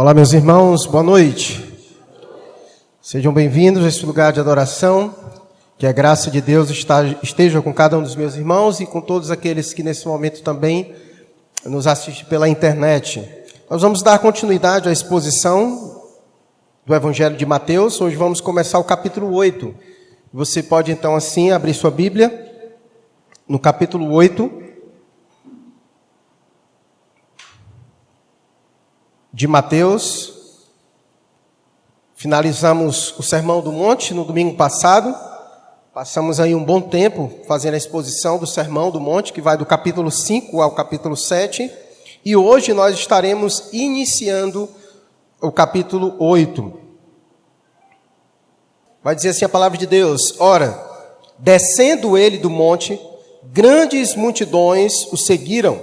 Olá, meus irmãos, boa noite. Sejam bem-vindos a este lugar de adoração. Que a graça de Deus esteja com cada um dos meus irmãos e com todos aqueles que nesse momento também nos assistem pela internet. Nós vamos dar continuidade à exposição do Evangelho de Mateus. Hoje vamos começar o capítulo 8. Você pode então assim abrir sua Bíblia no capítulo 8 de Mateus. Finalizamos o Sermão do Monte no domingo passado. Passamos aí um bom tempo fazendo a exposição do Sermão do Monte, que vai do capítulo 5 ao capítulo 7. E hoje nós estaremos iniciando o capítulo 8. Vai dizer assim a palavra de Deus: Ora, descendo ele do monte, grandes multidões o seguiram.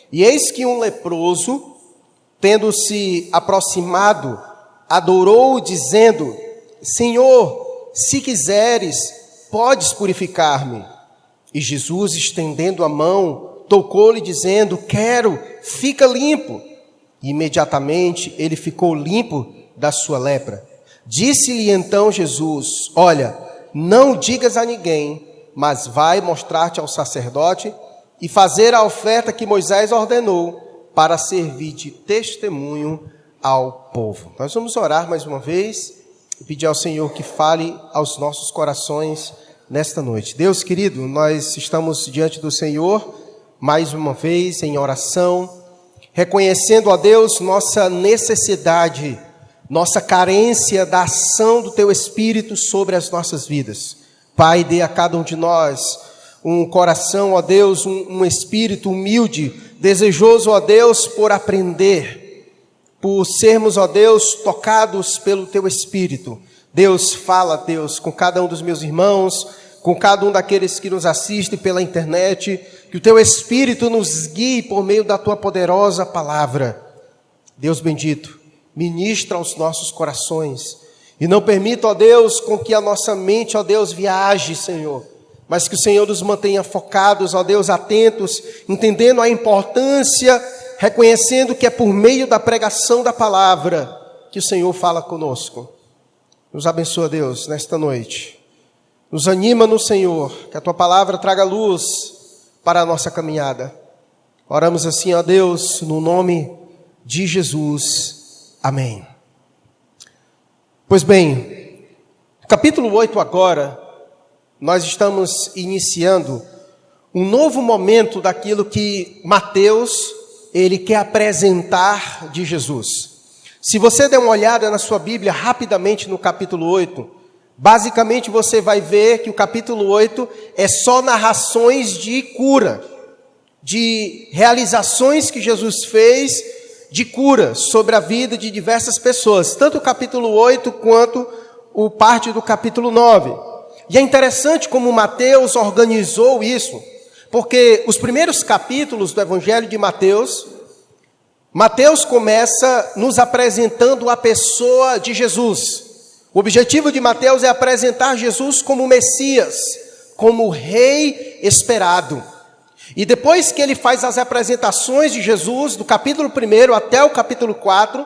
E eis que um leproso, tendo-se aproximado, adorou, dizendo: Senhor, se quiseres, podes purificar-me. E Jesus, estendendo a mão, tocou-lhe, dizendo: Quero, fica limpo. E imediatamente ele ficou limpo da sua lepra. Disse-lhe então Jesus: Olha, não digas a ninguém, mas vai mostrar-te ao sacerdote e fazer a oferta que Moisés ordenou, para servir de testemunho ao povo. Nós vamos orar mais uma vez e pedir ao Senhor que fale aos nossos corações nesta noite. Deus querido, nós estamos diante do Senhor mais uma vez em oração, reconhecendo, ó Deus, nossa necessidade, nossa carência da ação do Teu Espírito sobre as nossas vidas. Pai, dê a cada um de nós um coração, ó Deus, um espírito humilde, desejoso, ó Deus, por aprender, por sermos, ó Deus, tocados pelo Teu Espírito. Deus, fala, Deus, com cada um dos meus irmãos, com cada um daqueles que nos assistem pela internet, que o Teu Espírito nos guie por meio da Tua poderosa palavra. Deus bendito, ministra aos nossos corações e não permita, ó Deus, com que a nossa mente, ó Deus, viaje, Senhor, mas que o Senhor nos mantenha focados, ó Deus, atentos, entendendo a importância, reconhecendo que é por meio da pregação da palavra que o Senhor fala conosco. Nos abençoa, Deus, nesta noite. Nos anima no Senhor, que a Tua palavra traga luz para a nossa caminhada. Oramos assim, ó Deus, no nome de Jesus. Amém. Pois bem, capítulo 8 agora, nós estamos iniciando um novo momento daquilo que Mateus, ele quer apresentar de Jesus. Se você der uma olhada na sua Bíblia rapidamente no capítulo 8, basicamente você vai ver que o capítulo 8 é só narrações de cura, de realizações que Jesus fez de cura sobre a vida de diversas pessoas, tanto o capítulo 8 quanto o parte do capítulo 9. E é interessante como Mateus organizou isso, porque os primeiros capítulos do Evangelho de Mateus, Mateus começa nos apresentando a pessoa de Jesus. O objetivo de Mateus é apresentar Jesus como Messias, como Rei esperado. E depois que ele faz as apresentações de Jesus, do capítulo 1 até o capítulo 4,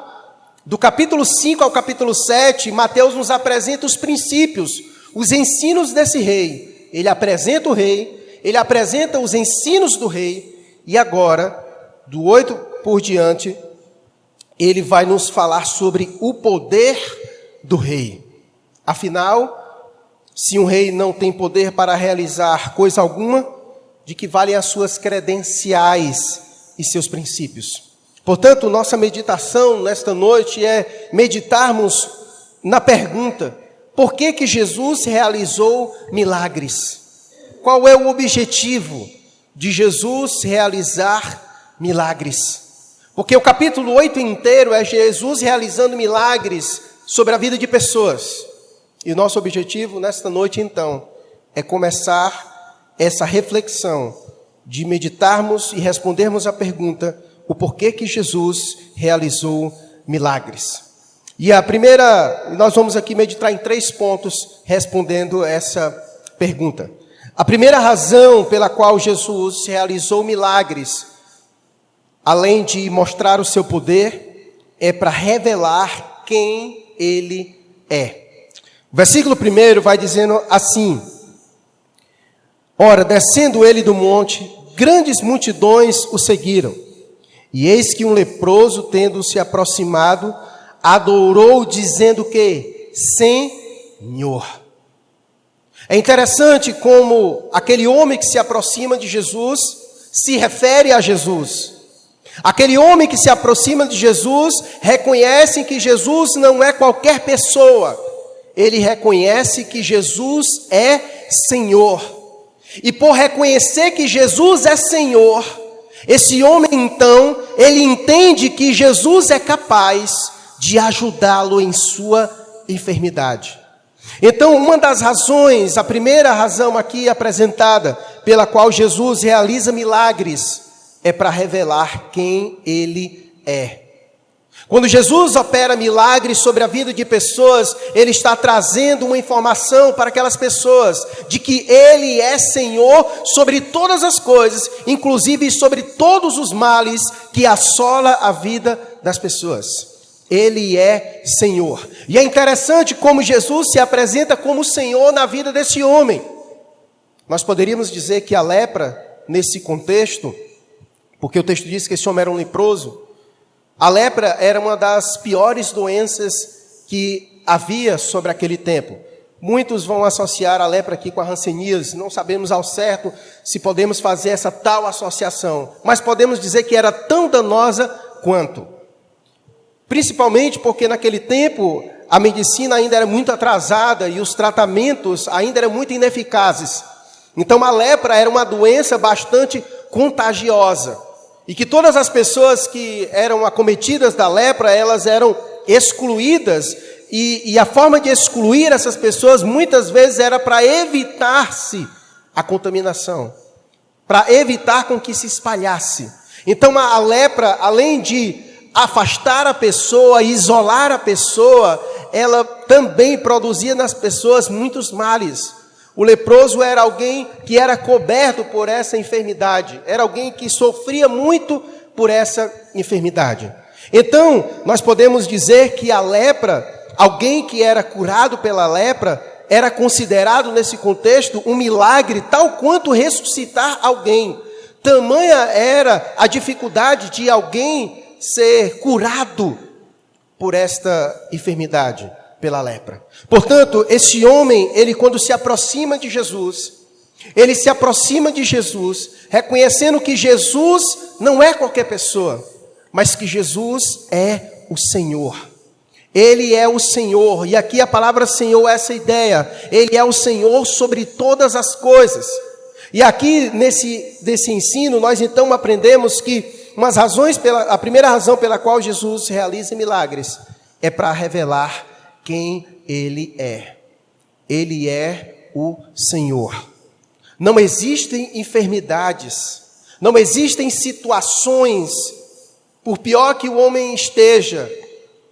do capítulo 5 ao capítulo 7, Mateus nos apresenta os princípios, os ensinos desse rei. Ele apresenta o rei, ele apresenta os ensinos do rei, e agora, do 8 por diante, ele vai nos falar sobre o poder do rei. Afinal, se um rei não tem poder para realizar coisa alguma, de que valem as suas credenciais e seus princípios? Portanto, nossa meditação nesta noite é meditarmos na pergunta: por que que Jesus realizou milagres? Qual é o objetivo de Jesus realizar milagres? Porque o capítulo 8 inteiro é Jesus realizando milagres sobre a vida de pessoas. E o nosso objetivo nesta noite, então, é começar essa reflexão de meditarmos e respondermos a pergunta: o porquê que Jesus realizou milagres? E nós vamos aqui meditar em 3 pontos respondendo essa pergunta. A primeira razão pela qual Jesus realizou milagres, além de mostrar o seu poder, é para revelar quem ele é. O versículo 1 vai dizendo assim: ora, descendo ele do monte, grandes multidões o seguiram. E eis que um leproso, tendo se aproximado, adorou, dizendo que: Senhor. É interessante como aquele homem que se aproxima de Jesus se refere a Jesus. Aquele homem que se aproxima de Jesus reconhece que Jesus não é qualquer pessoa. Ele reconhece que Jesus é Senhor. E por reconhecer que Jesus é Senhor, esse homem então, ele entende que Jesus é capaz de ajudá-lo em sua enfermidade. Então, uma das razões, a primeira razão aqui apresentada, pela qual Jesus realiza milagres, é para revelar quem ele é. Quando Jesus opera milagres sobre a vida de pessoas, ele está trazendo uma informação para aquelas pessoas de que ele é Senhor sobre todas as coisas, inclusive sobre todos os males que assola a vida das pessoas. Ele é Senhor. E é interessante como Jesus se apresenta como Senhor na vida desse homem. Nós poderíamos dizer que a lepra, nesse contexto, porque o texto diz que esse homem era um leproso, a lepra era uma das piores doenças que havia sobre aquele tempo. Muitos vão associar a lepra aqui com a hanseníase, não sabemos ao certo se podemos fazer essa tal associação, mas podemos dizer que era tão danosa quanto. Principalmente porque naquele tempo a medicina ainda era muito atrasada e os tratamentos ainda eram muito ineficazes. Então a lepra era uma doença bastante contagiosa. E que todas as pessoas que eram acometidas da lepra, elas eram excluídas. E a forma de excluir essas pessoas muitas vezes era para evitar-se a contaminação. Para evitar com que se espalhasse. Então a lepra, além de afastar a pessoa, isolar a pessoa, ela também produzia nas pessoas muitos males. O leproso era alguém que era coberto por essa enfermidade, era alguém que sofria muito por essa enfermidade. Então, nós podemos dizer que a lepra, alguém que era curado pela lepra, era considerado nesse contexto um milagre, tal quanto ressuscitar alguém. Tamanha era a dificuldade de alguém ser curado por esta enfermidade, pela lepra. Portanto, esse homem, ele quando se aproxima de Jesus, ele se aproxima de Jesus, reconhecendo que Jesus não é qualquer pessoa, mas que Jesus é o Senhor. Ele é o Senhor, e aqui a palavra Senhor é essa ideia, ele é o Senhor sobre todas as coisas. E aqui, desse ensino, nós então aprendemos que a primeira razão pela qual Jesus realiza milagres é para revelar quem ele é. Ele é o Senhor. Não existem enfermidades, não existem situações, por pior que o homem esteja,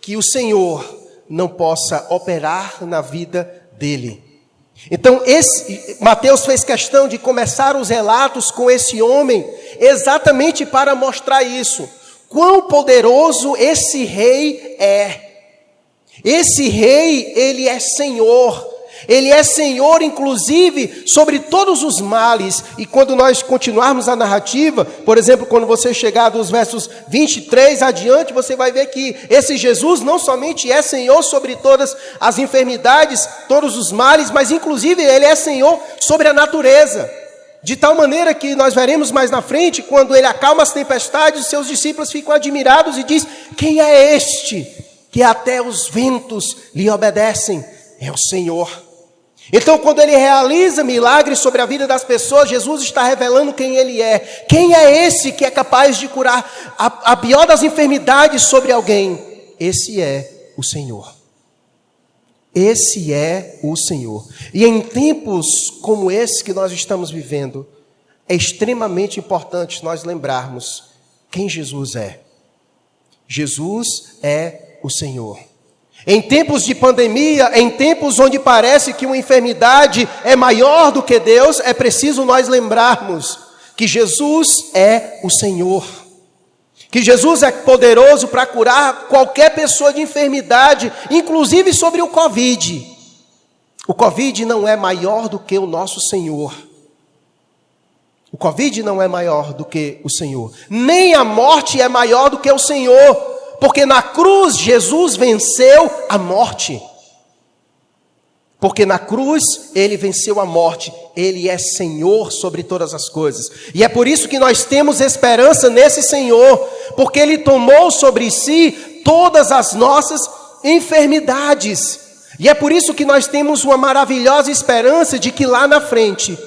que o Senhor não possa operar na vida dele. Então, Mateus fez questão de começar os relatos com esse homem, exatamente para mostrar isso. Quão poderoso esse rei é. Esse rei, ele é Senhor. Ele é Senhor, inclusive, sobre todos os males. E quando nós continuarmos a narrativa, por exemplo, quando você chegar dos versos 23 adiante, você vai ver que esse Jesus não somente é Senhor sobre todas as enfermidades, todos os males, mas inclusive ele é Senhor sobre a natureza. De tal maneira que nós veremos mais na frente, quando ele acalma as tempestades, seus discípulos ficam admirados e diz: quem é este que até os ventos lhe obedecem? É o Senhor. Então, quando ele realiza milagres sobre a vida das pessoas, Jesus está revelando quem ele é. Quem é esse que é capaz de curar a pior das enfermidades sobre alguém? Esse é o Senhor. Esse é o Senhor. E em tempos como esse que nós estamos vivendo, é extremamente importante nós lembrarmos quem Jesus é. Jesus é o Senhor. Em tempos de pandemia, em tempos onde parece que uma enfermidade é maior do que Deus, é preciso nós lembrarmos que Jesus é o Senhor. que Jesus é poderoso para curar qualquer pessoa de enfermidade, inclusive sobre o Covid. O Covid não é maior do que o nosso Senhor. O Covid não é maior do que o Senhor. Nem a morte é maior do que o Senhor. Porque na cruz Jesus venceu a morte. Porque na cruz ele venceu a morte. Ele é Senhor sobre todas as coisas. E é por isso que nós temos esperança nesse Senhor. Porque ele tomou sobre si todas as nossas enfermidades. E é por isso que nós temos uma maravilhosa esperança de que lá na frente,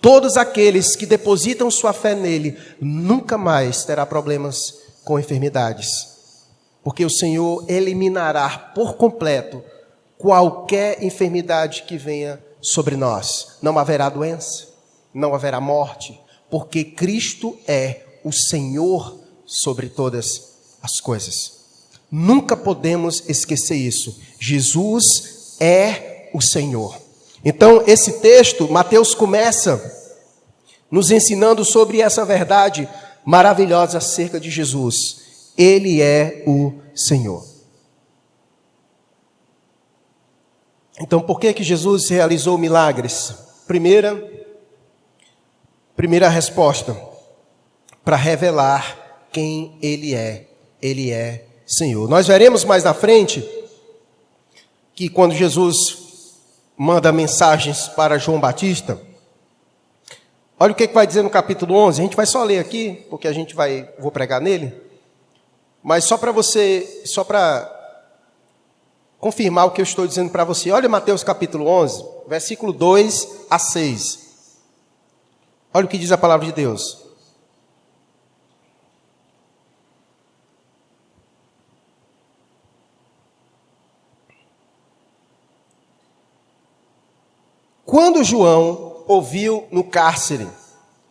todos aqueles que depositam sua fé nele, nunca mais terá problemas com enfermidades. Porque o Senhor eliminará por completo qualquer enfermidade que venha sobre nós. Não haverá doença, não haverá morte, porque Cristo é o Senhor sobre todas as coisas. Nunca podemos esquecer isso. Jesus é o Senhor. Então, esse texto, Mateus começa nos ensinando sobre essa verdade maravilhosa acerca de Jesus. Ele é o Senhor. Então, por que Jesus realizou milagres? Primeira resposta, para revelar quem Ele é. Ele é Senhor. Nós veremos mais na frente que quando Jesus manda mensagens para João Batista, olha o que vai dizer no capítulo 11. A gente vai só ler aqui, porque vou pregar nele. Mas só para confirmar o que eu estou dizendo para você. Olha Mateus capítulo 11, versículo 2 a 6. Olha o que diz a palavra de Deus. Quando João ouviu no cárcere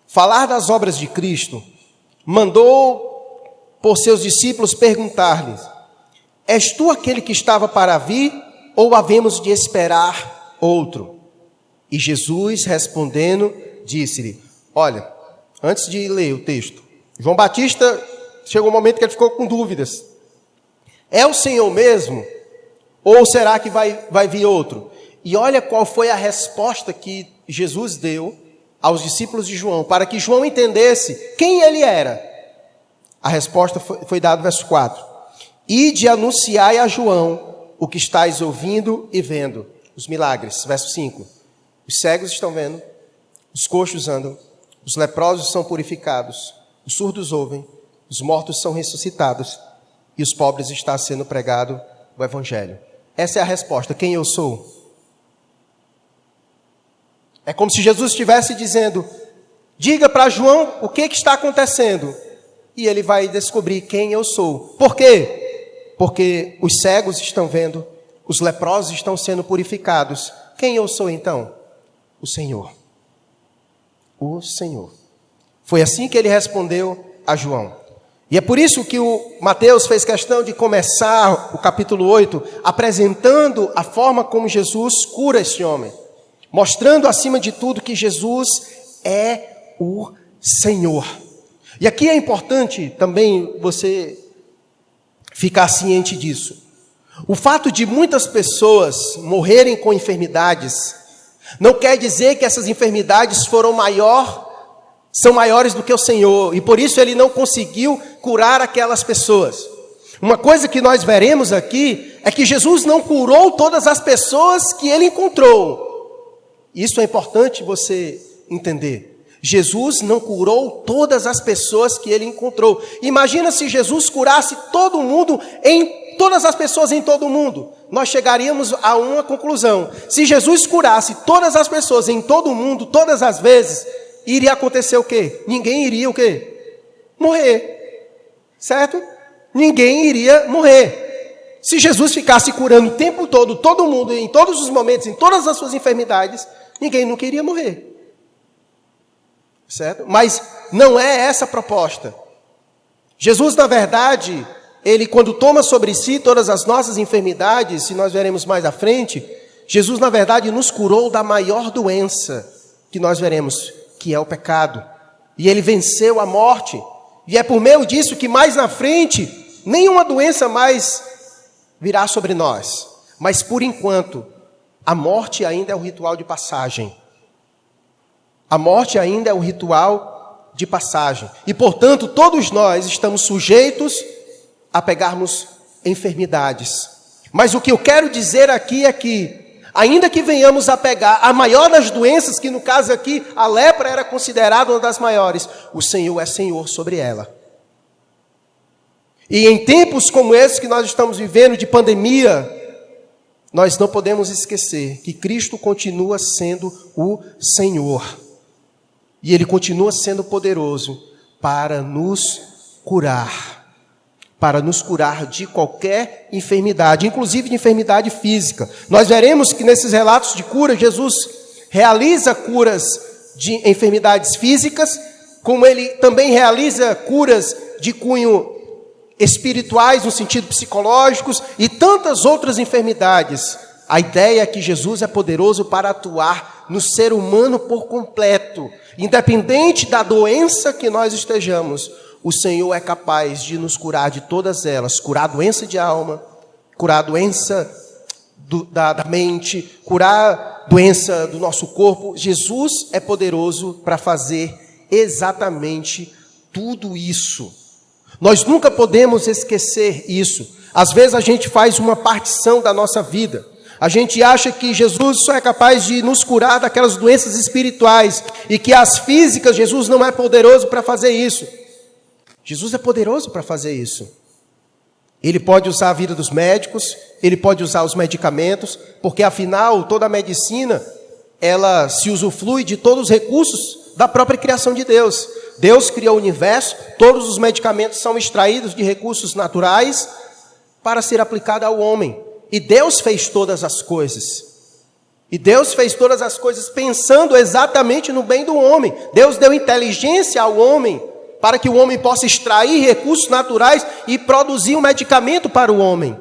falar das obras de Cristo, mandou por seus discípulos perguntar-lhes: és tu aquele que estava para vir, ou havemos de esperar outro? E Jesus, respondendo, disse-lhe: olha, antes de ler o texto, João Batista, chegou um momento que ele ficou com dúvidas. É o Senhor mesmo? Ou será que vai vir outro? E olha qual foi a resposta que Jesus deu aos discípulos de João, para que João entendesse quem ele era. A resposta foi dada no verso 4. Ide anunciai a João o que estáis ouvindo e vendo, os milagres. Verso 5. Os cegos estão vendo, os coxos andam, os leprosos são purificados, os surdos ouvem, os mortos são ressuscitados e os pobres está sendo pregado o evangelho. Essa é a resposta. Quem eu sou? É como se Jesus estivesse dizendo: diga para João o que está acontecendo. E ele vai descobrir quem eu sou. Por quê? Porque os cegos estão vendo, os leprosos estão sendo purificados. Quem eu sou então? O Senhor. O Senhor. Foi assim que ele respondeu a João. E é por isso que o Mateus fez questão de começar o capítulo 8 apresentando a forma como Jesus cura esse homem, mostrando acima de tudo que Jesus é o Senhor. E aqui é importante também você ficar ciente disso. O fato de muitas pessoas morrerem com enfermidades não quer dizer que essas enfermidades são maiores do que o Senhor, e por isso ele não conseguiu curar aquelas pessoas. Uma coisa que nós veremos aqui é que Jesus não curou todas as pessoas que ele encontrou. Isso é importante você entender. Jesus não curou todas as pessoas que ele encontrou. Imagina se Jesus curasse todo mundo, todas as pessoas em todo o mundo. Nós chegaríamos a uma conclusão. Se Jesus curasse todas as pessoas em todo o mundo, todas as vezes, iria acontecer o quê? Ninguém iria o quê? Morrer. Certo? Ninguém iria morrer. Se Jesus ficasse curando o tempo todo, todo mundo, em todos os momentos, em todas as suas enfermidades, ninguém nunca iria morrer. Certo? Mas não é essa a proposta. Jesus, na verdade, ele quando toma sobre si todas as nossas enfermidades, se nós veremos mais à frente, Jesus, na verdade, nos curou da maior doença que nós veremos, que é o pecado. E ele venceu a morte. E é por meio disso que mais na frente, nenhuma doença mais virá sobre nós. Mas por enquanto, a morte ainda é o ritual de passagem. A morte ainda é o ritual de passagem. E portanto, todos nós estamos sujeitos a pegarmos enfermidades. Mas o que eu quero dizer aqui é que, ainda que venhamos a pegar a maior das doenças, que no caso aqui a lepra era considerada uma das maiores, o Senhor é Senhor sobre ela. E em tempos como esse que nós estamos vivendo, de pandemia, nós não podemos esquecer que Cristo continua sendo o Senhor. E Ele continua sendo poderoso para nos curar. Para nos curar de qualquer enfermidade, inclusive de enfermidade física. Nós veremos que nesses relatos de cura, Jesus realiza curas de enfermidades físicas, como Ele também realiza curas de cunho espirituais, no sentido psicológicos, e tantas outras enfermidades. A ideia é que Jesus é poderoso para atuar no ser humano por completo. Independente da doença que nós estejamos, o Senhor é capaz de nos curar de todas elas. Curar a doença de alma, curar a doença da mente, curar a doença do nosso corpo. Jesus é poderoso para fazer exatamente tudo isso. Nós nunca podemos esquecer isso. Às vezes a gente faz uma partição da nossa vida. A gente acha que Jesus só é capaz de nos curar daquelas doenças espirituais e que as físicas, Jesus não é poderoso para fazer isso. Jesus é poderoso para fazer isso. Ele pode usar a vida dos médicos, ele pode usar os medicamentos, porque afinal toda a medicina, ela se usufrui de todos os recursos da própria criação de Deus. Deus criou o universo, todos os medicamentos são extraídos de recursos naturais para ser aplicado ao homem. E Deus fez todas as coisas. E Deus fez todas as coisas pensando exatamente no bem do homem. Deus deu inteligência ao homem para que o homem possa extrair recursos naturais e produzir um medicamento para o homem.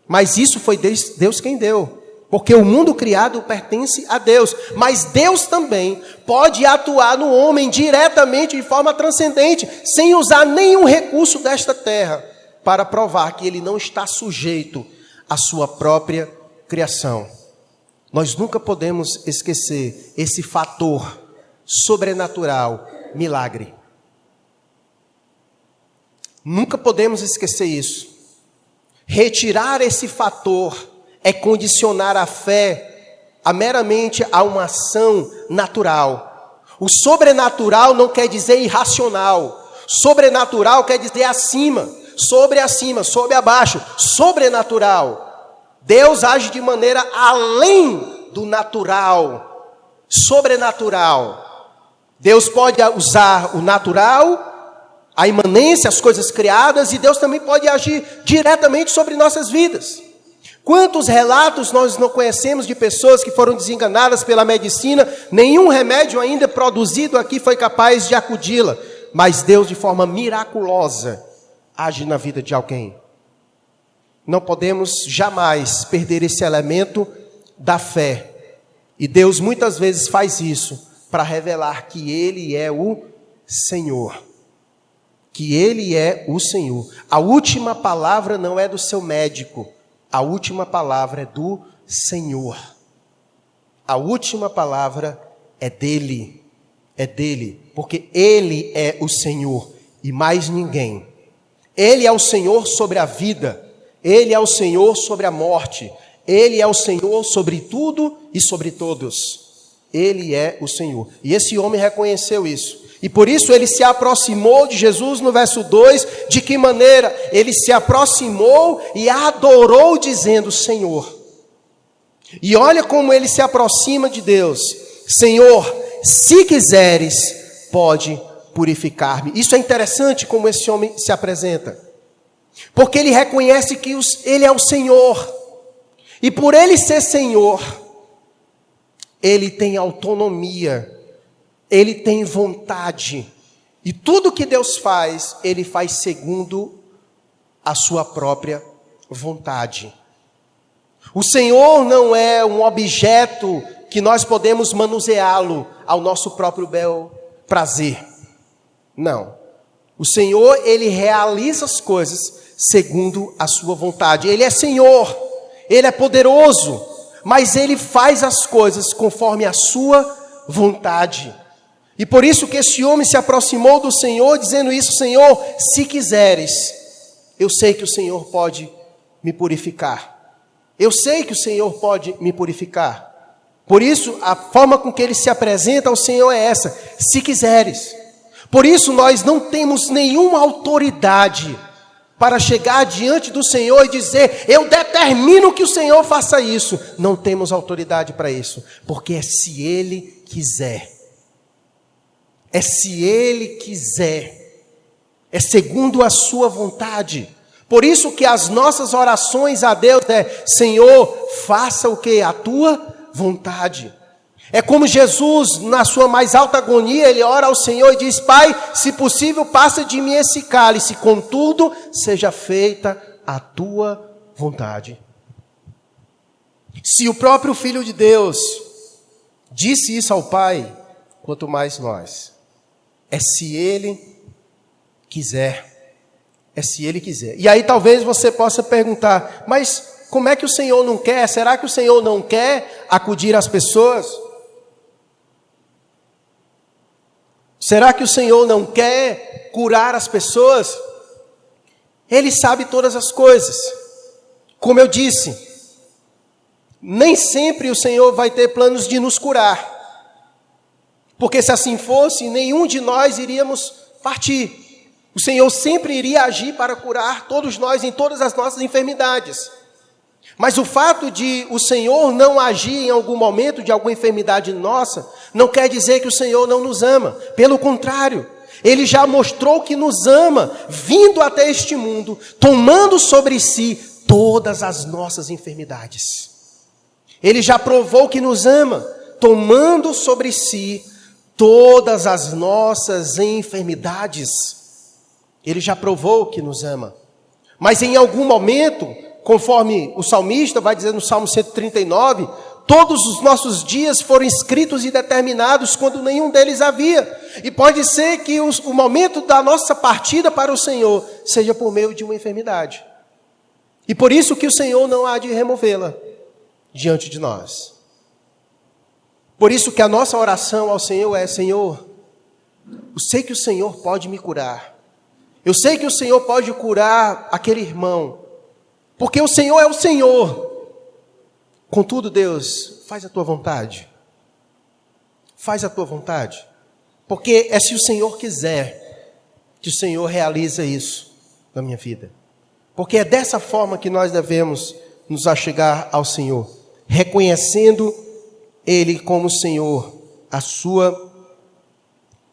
Mas isso foi Deus quem deu. Porque o mundo criado pertence a Deus. Mas Deus também pode atuar no homem diretamente, de forma transcendente, sem usar nenhum recurso desta terra, para provar que ele não está sujeito à sua própria criação. Nós nunca podemos esquecer esse fator sobrenatural, milagre. Nunca podemos esquecer isso. Retirar esse fator é condicionar a fé meramente a uma ação natural. O sobrenatural não quer dizer irracional. Sobrenatural quer dizer acima, sobre abaixo, sobrenatural. Deus age de maneira além do natural, sobrenatural. Deus pode usar o natural, a imanência, as coisas criadas, e Deus também pode agir diretamente sobre nossas vidas. Quantos relatos nós não conhecemos de pessoas que foram desenganadas pela medicina, nenhum remédio ainda produzido aqui foi capaz de acudi-la, mas Deus, de forma miraculosa, age na vida de alguém. Não podemos jamais perder esse elemento da fé. E Deus muitas vezes faz isso para revelar que Ele é o Senhor. Que Ele é o Senhor. A última palavra não é do seu médico. A última palavra é do Senhor. A última palavra é dele. É dele. Porque Ele é o Senhor e mais ninguém. Ele é o Senhor sobre a vida. Ele é o Senhor sobre a morte. Ele é o Senhor sobre tudo e sobre todos. Ele é o Senhor. E esse homem reconheceu isso. E por isso ele se aproximou de Jesus no verso 2. De que maneira? Ele se aproximou e adorou dizendo: Senhor. E olha como ele se aproxima de Deus. Senhor, se quiseres, pode purificar-me. Isso é interessante como esse homem se apresenta. Porque ele reconhece que ele é o Senhor. E por ele ser Senhor, ele tem autonomia. Ele tem vontade. E tudo que Deus faz, Ele faz segundo a sua própria vontade. O Senhor não é um objeto que nós podemos manuseá-lo ao nosso próprio bel prazer. Não. O Senhor, Ele realiza as coisas segundo a sua vontade. Ele é Senhor, Ele é poderoso, mas Ele faz as coisas conforme a sua vontade. E por isso que esse homem se aproximou do Senhor, dizendo isso: Senhor, se quiseres, eu sei que o Senhor pode me purificar. Eu sei que o Senhor pode me purificar. Por isso, a forma com que ele se apresenta ao Senhor é essa: se quiseres. Por isso, nós não temos nenhuma autoridade para chegar diante do Senhor e dizer: eu determino que o Senhor faça isso. Não temos autoridade para isso, porque é se Ele quiser. É se Ele quiser. É segundo a sua vontade. Por isso que as nossas orações a Deus é: Senhor, faça o que? A tua vontade. É como Jesus, na sua mais alta agonia, ele ora ao Senhor e diz: Pai, se possível, passa de mim esse cálice, contudo, seja feita a tua vontade. Se o próprio Filho de Deus disse isso ao Pai, quanto mais nós. É se Ele quiser. É se Ele quiser. E aí talvez você possa perguntar: mas como é que o Senhor não quer? Será que o Senhor não quer acudir às pessoas? Será que o Senhor não quer curar as pessoas? Ele sabe todas as coisas. Como eu disse, nem sempre o Senhor vai ter planos de nos curar. Porque se assim fosse, nenhum de nós iríamos partir. O Senhor sempre iria agir para curar todos nós em todas as nossas enfermidades. Mas o fato de o Senhor não agir em algum momento de alguma enfermidade nossa, não quer dizer que o Senhor não nos ama. Pelo contrário, Ele já mostrou que nos ama, vindo até este mundo, tomando sobre si todas as nossas enfermidades. Ele já provou que nos ama, tomando sobre si todas as nossas enfermidades. Ele já provou que nos ama. Mas em algum momento, conforme o salmista vai dizer no Salmo 139, todos os nossos dias foram escritos e determinados quando nenhum deles havia. E pode ser que o momento da nossa partida para o Senhor seja por meio de uma enfermidade. E por isso que o Senhor não há de removê-la diante de nós. Por isso que a nossa oração ao Senhor é: Senhor, eu sei que o Senhor pode me curar. Eu sei que o Senhor pode curar aquele irmão. Porque o Senhor é o Senhor. Contudo, Deus, faz a tua vontade. Faz a tua vontade. Porque é se o Senhor quiser que o Senhor realiza isso na minha vida. Porque é dessa forma que nós devemos nos achegar ao Senhor, reconhecendo Ele como Senhor, a sua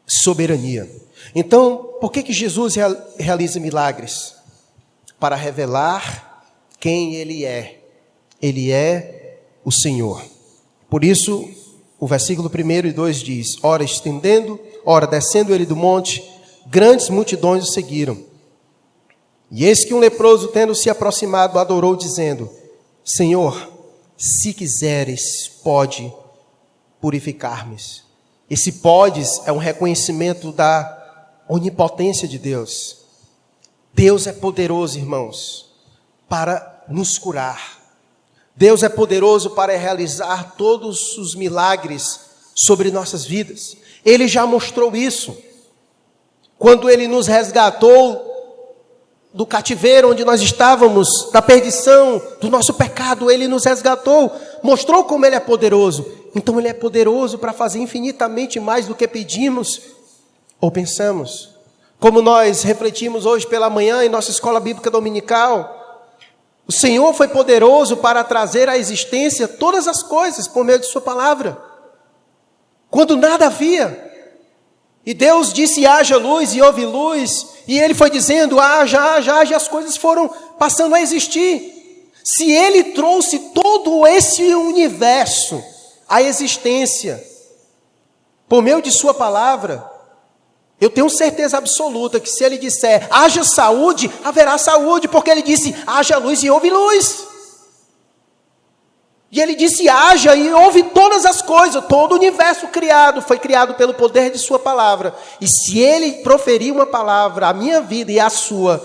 soberania. Então, por que Jesus realiza milagres? Para revelar quem Ele é. Ele é o Senhor. Por isso, o versículo 1 e 2 diz: ora estendendo, ora descendo ele do monte, grandes multidões o seguiram. E eis que um leproso, tendo se aproximado, adorou, dizendo: Senhor, se quiseres, pode purificar-me. Esse podes é um reconhecimento da onipotência de Deus. Deus é poderoso, irmãos, para nos curar. Deus é poderoso para realizar todos os milagres sobre nossas vidas. Ele já mostrou isso. Quando Ele nos resgatou do cativeiro onde nós estávamos, da perdição, do nosso pecado, Ele nos resgatou, mostrou como Ele é poderoso. Então Ele é poderoso para fazer infinitamente mais do que pedimos ou pensamos. Como nós refletimos hoje pela manhã em nossa escola bíblica dominical, o Senhor foi poderoso para trazer à existência todas as coisas por meio de sua palavra. Quando nada havia. E Deus disse: haja luz, e houve luz. E Ele foi dizendo: haja, haja, haja, e as coisas foram passando a existir. Se Ele trouxe todo esse universo à existência por meio de sua palavra, eu tenho certeza absoluta que se Ele disser haja saúde, haverá saúde, porque Ele disse haja luz e houve luz. E ele disse, haja, e houve todas as coisas, todo o universo criado, foi criado pelo poder de sua palavra. E se ele proferir uma palavra, a minha vida e a sua,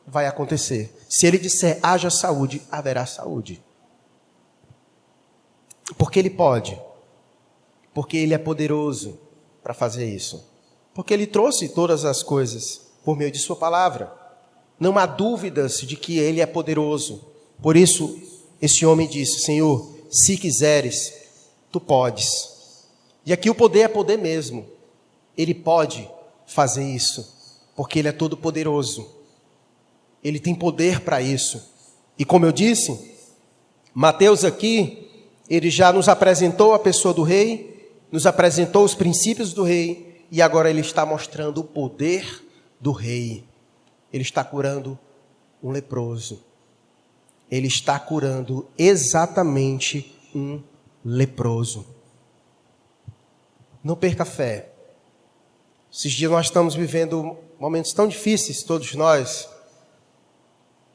vai acontecer. Se ele disser, haja saúde, haverá saúde. Porque ele pode. Porque ele é poderoso para fazer isso. Porque ele trouxe todas as coisas por meio de sua palavra. Não há dúvidas de que ele é poderoso. Por isso, esse homem disse, Senhor, se quiseres, tu podes. E aqui o poder é poder mesmo. Ele pode fazer isso, porque ele é todo poderoso. Ele tem poder para isso. E como eu disse, Mateus aqui, ele já nos apresentou a pessoa do rei, nos apresentou os princípios do rei, e agora ele está mostrando o poder do rei. Ele está curando um leproso. Ele está curando exatamente um leproso. Não perca a fé. Esses dias nós estamos vivendo momentos tão difíceis, todos nós.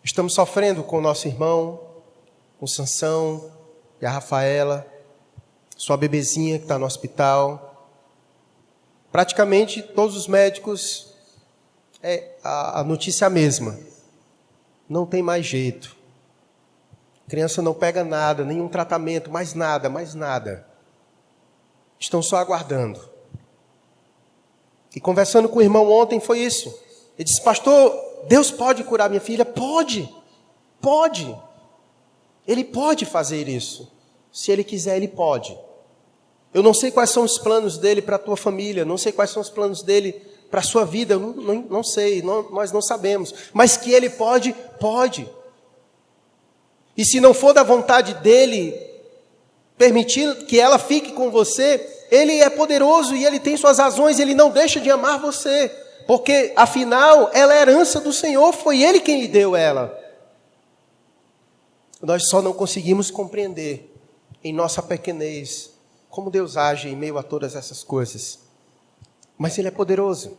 Estamos sofrendo com o nosso irmão, com o Sansão e a Rafaela, sua bebezinha que está no hospital. Praticamente todos os médicos, a notícia é a mesma. Não tem mais jeito. A criança não pega nada, nenhum tratamento, mais nada, mais nada. Estão só aguardando. E conversando com o irmão ontem foi isso. Ele disse, pastor, Deus pode curar minha filha? Pode, pode. Ele pode fazer isso. Se Ele quiser, Ele pode. Eu não sei quais são os planos dEle para a tua família, não sei quais são os planos dEle para a sua vida, eu não sei, nós não sabemos. Mas que Ele pode, pode. E se não for da vontade dEle, permitir que ela fique com você, Ele é poderoso e Ele tem suas razões, Ele não deixa de amar você. Porque, afinal, ela é herança do Senhor, foi Ele quem lhe deu ela. Nós só não conseguimos compreender, em nossa pequenez, como Deus age em meio a todas essas coisas. Mas Ele é poderoso.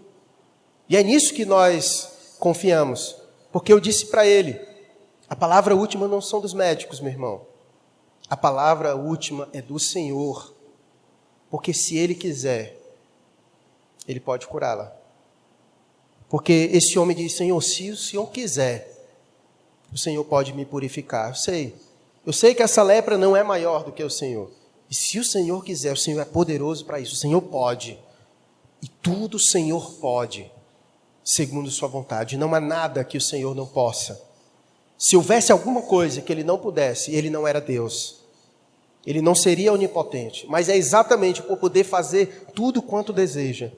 E é nisso que nós confiamos. Porque eu disse para ele, a palavra última não são dos médicos, meu irmão. A palavra última é do Senhor. Porque se Ele quiser, Ele pode curá-la. Porque esse homem diz, Senhor, se o Senhor quiser, o Senhor pode me purificar. Eu sei que essa lepra não é maior do que o Senhor. E se o Senhor quiser, o Senhor é poderoso para isso. O Senhor pode. E tudo o Senhor pode, segundo sua vontade. Não há nada que o Senhor não possa. Se houvesse alguma coisa que Ele não pudesse, Ele não era Deus. Ele não seria onipotente. Mas é exatamente por poder fazer tudo quanto deseja.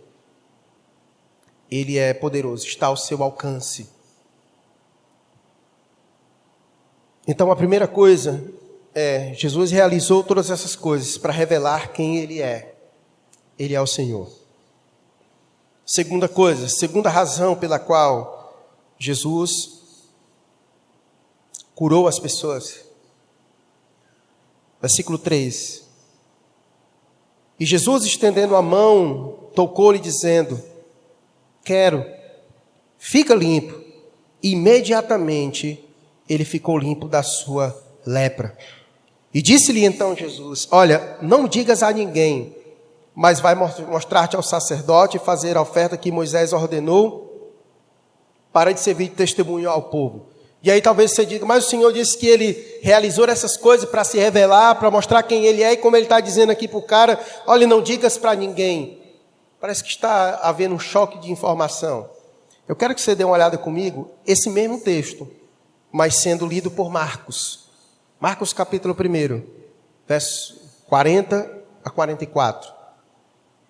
Ele é poderoso, está ao seu alcance. Então a primeira coisa é, Jesus realizou todas essas coisas para revelar quem Ele é. Ele é o Senhor. Segunda coisa, segunda razão pela qual Jesus curou as pessoas. Versículo 3. E Jesus, estendendo a mão, tocou-lhe dizendo, quero, fica limpo. E imediatamente ele ficou limpo da sua lepra. E disse-lhe então Jesus, olha, não digas a ninguém, mas vai mostrar-te ao sacerdote e fazer a oferta que Moisés ordenou para de servir de testemunho ao povo. E aí talvez você diga, mas o Senhor disse que Ele realizou essas coisas para se revelar, para mostrar quem Ele é, e como Ele está dizendo aqui para o cara, olha, não digas para ninguém. Parece que está havendo um choque de informação. Eu quero que você dê uma olhada comigo, esse mesmo texto, mas sendo lido por Marcos. Marcos capítulo 1, versos 40 a 44.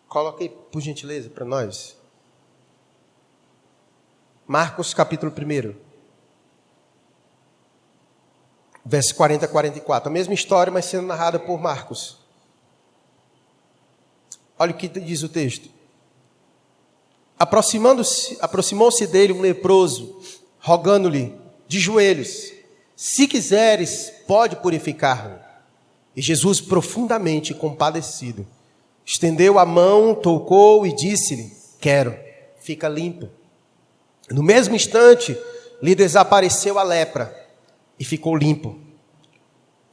Coloque aí, por gentileza, para nós. Marcos capítulo 1, versos 40 a 44. A mesma história, mas sendo narrada por Marcos. Olha o que diz o texto. Aproximou-se dele um leproso, rogando-lhe de joelhos, se quiseres, pode purificar-me. E Jesus, profundamente compadecido, estendeu a mão, tocou e disse-lhe, quero, fica limpo. No mesmo instante, lhe desapareceu a lepra e ficou limpo.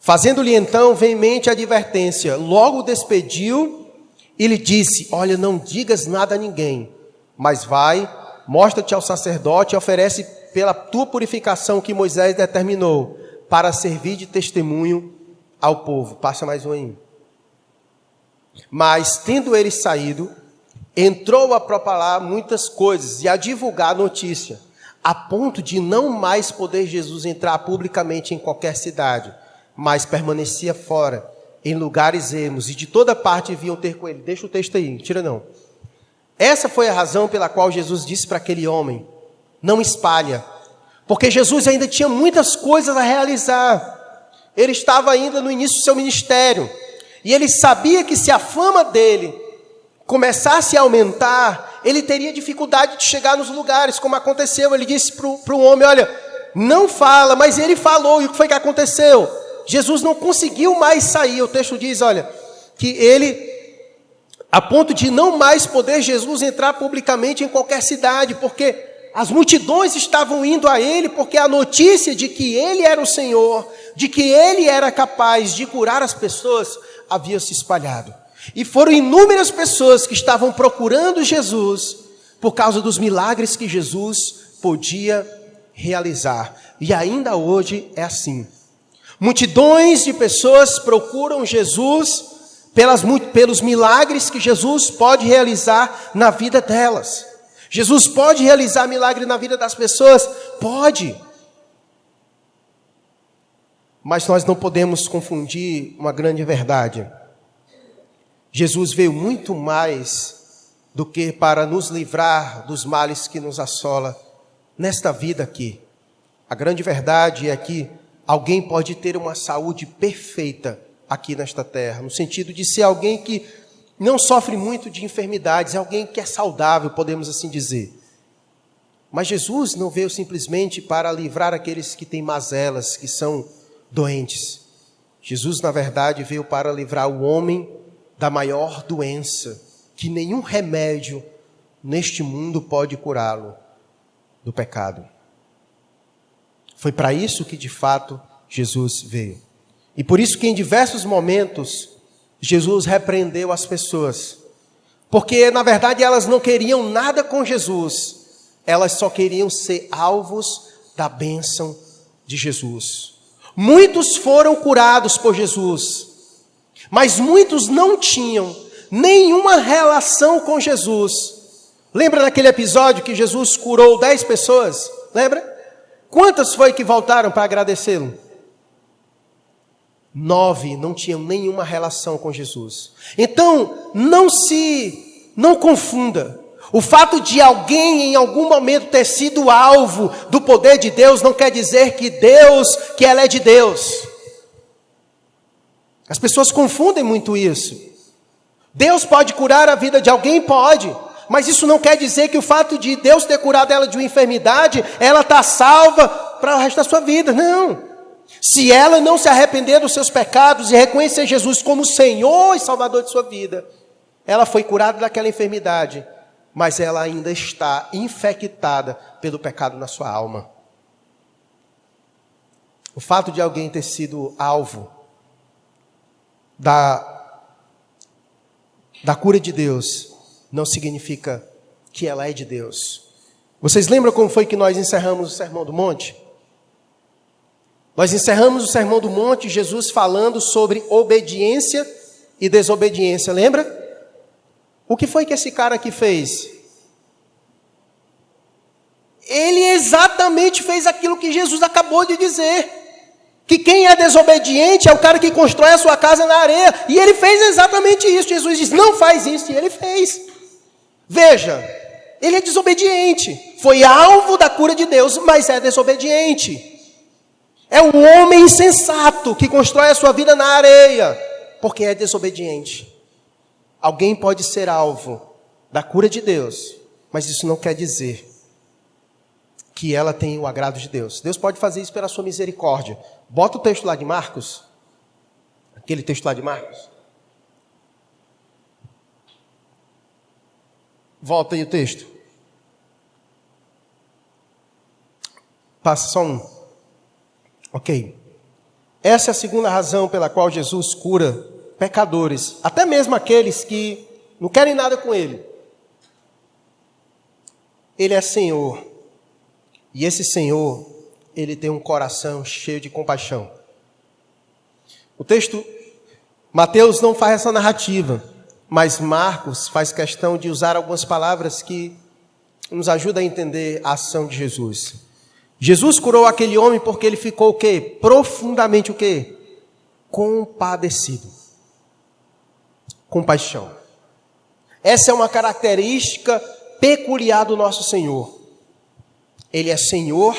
Fazendo-lhe então veemente advertência, logo o despediu e lhe disse: olha, não digas nada a ninguém, mas vai, mostra-te ao sacerdote e oferece pela tua purificação que Moisés determinou, para servir de testemunho ao povo. Passa mais um aí. Mas, tendo ele saído, entrou a propalar muitas coisas e a divulgar a notícia, a ponto de não mais poder Jesus entrar publicamente em qualquer cidade, mas permanecia fora, em lugares ermos, e de toda parte vinham ter com ele. Deixa o texto aí, não tira não. Essa foi a razão pela qual Jesus disse para aquele homem: não espalha, porque Jesus ainda tinha muitas coisas a realizar. Ele estava ainda no início do seu ministério, e ele sabia que se a fama dele começasse a aumentar, ele teria dificuldade de chegar nos lugares, como aconteceu. Ele disse para o homem: olha, não fala, mas ele falou. E o que foi que aconteceu? Jesus não conseguiu mais sair. O texto diz, olha, que ele, a ponto de não mais poder Jesus entrar publicamente em qualquer cidade, porque as multidões estavam indo a ele, porque a notícia de que ele era o Senhor, de que ele era capaz de curar as pessoas, havia se espalhado. E foram inúmeras pessoas que estavam procurando Jesus por causa dos milagres que Jesus podia realizar. E ainda hoje é assim. Multidões de pessoas procuram Jesus pelos milagres que Jesus pode realizar na vida delas. Jesus pode realizar milagre na vida das pessoas? Pode. Mas nós não podemos confundir uma grande verdade. Jesus veio muito mais do que para nos livrar dos males que nos assola nesta vida aqui. A grande verdade é que alguém pode ter uma saúde perfeita aqui nesta terra, no sentido de ser alguém que não sofre muito de enfermidades, é alguém que é saudável, podemos assim dizer. Mas Jesus não veio simplesmente para livrar aqueles que têm mazelas, que são doentes. Jesus, na verdade, veio para livrar o homem da maior doença, que nenhum remédio neste mundo pode curá-lo, do pecado. Foi para isso que, de fato, Jesus veio. E por isso que em diversos momentos, Jesus repreendeu as pessoas. Porque, na verdade, elas não queriam nada com Jesus. Elas só queriam ser alvos da bênção de Jesus. Muitos foram curados por Jesus, mas muitos não tinham nenhuma relação com Jesus. Lembra daquele episódio que Jesus curou 10 pessoas? Lembra? Quantas foi que voltaram para agradecê-lo? 9 não tinham nenhuma relação com Jesus. Então, não confunda. O fato de alguém em algum momento ter sido alvo do poder de Deus não quer dizer que ela é de Deus. As pessoas confundem muito isso. Deus pode curar a vida de alguém? Pode. Mas isso não quer dizer que o fato de Deus ter curado ela de uma enfermidade, ela está salva para o resto da sua vida. Não. Se ela não se arrepender dos seus pecados e reconhecer Jesus como Senhor e Salvador de sua vida, ela foi curada daquela enfermidade, mas ela ainda está infectada pelo pecado na sua alma. O fato de alguém ter sido alvo da cura de Deus não significa que ela é de Deus. Vocês lembram como foi que nós encerramos o Sermão do Monte? Nós encerramos o Sermão do Monte, Jesus falando sobre obediência e desobediência, lembra? O que foi que esse cara aqui fez? Ele exatamente fez aquilo que Jesus acabou de dizer. Que quem é desobediente é o cara que constrói a sua casa na areia. E ele fez exatamente isso. Jesus disse, não faz isso. E ele fez. Veja, ele é desobediente. Foi alvo da cura de Deus, mas é desobediente. É um homem insensato que constrói a sua vida na areia, porque é desobediente. Alguém pode ser alvo da cura de Deus, mas isso não quer dizer que ela tem o agrado de Deus. Deus pode fazer isso pela sua misericórdia. Bota o texto lá de Marcos. Aquele texto lá de Marcos. Volta aí o texto. Passa só um. Ok. Essa é a segunda razão pela qual Jesus cura pecadores, até mesmo aqueles que não querem nada com Ele. Ele é Senhor, e esse Senhor, Ele tem um coração cheio de compaixão. O texto, Mateus não faz essa narrativa, mas Marcos faz questão de usar algumas palavras que nos ajudam a entender a ação de Jesus. Jesus curou aquele homem porque ele ficou o quê? Profundamente o quê? Compadecido. Compaixão. Essa é uma característica peculiar do nosso Senhor. Ele é Senhor